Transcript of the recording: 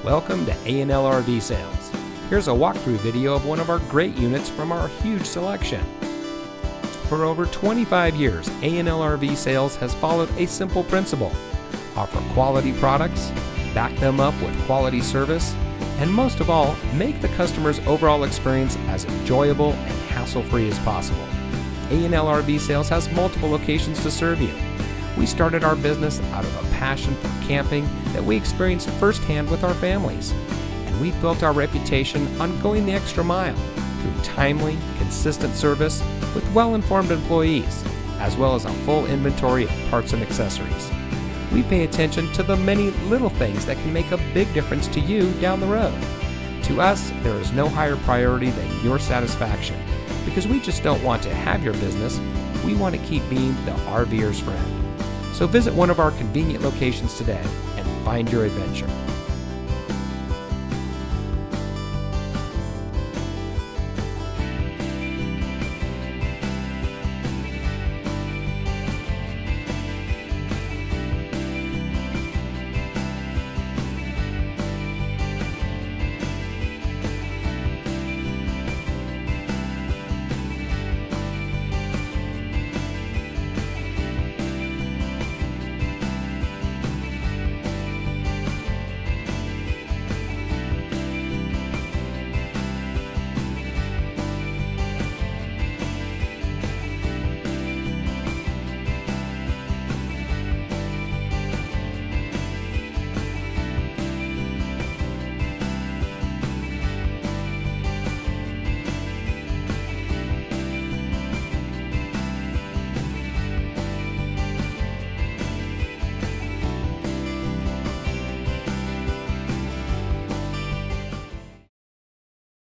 Welcome to A&L RV Sales. Here's a walkthrough video of one of our great units from our huge selection. For over 25 years, A&L RV Sales has followed a simple principle: offer quality products, back them up with quality service, and most of all, make the customer's overall experience as enjoyable and hassle-free as possible. A&L RV Sales has multiple locations to serve you. We started our business out of a passion for camping that we experienced firsthand with our families. And we've built our reputation on going the extra mile through timely, consistent service with well-informed employees, as well as a full inventory of parts and accessories. We pay attention to the many little things that can make a big difference to you down the road. To us, there is no higher priority than your satisfaction, because we just don't want to have your business, we want to keep being the RVer's friend. So visit one of our convenient locations today and find your adventure.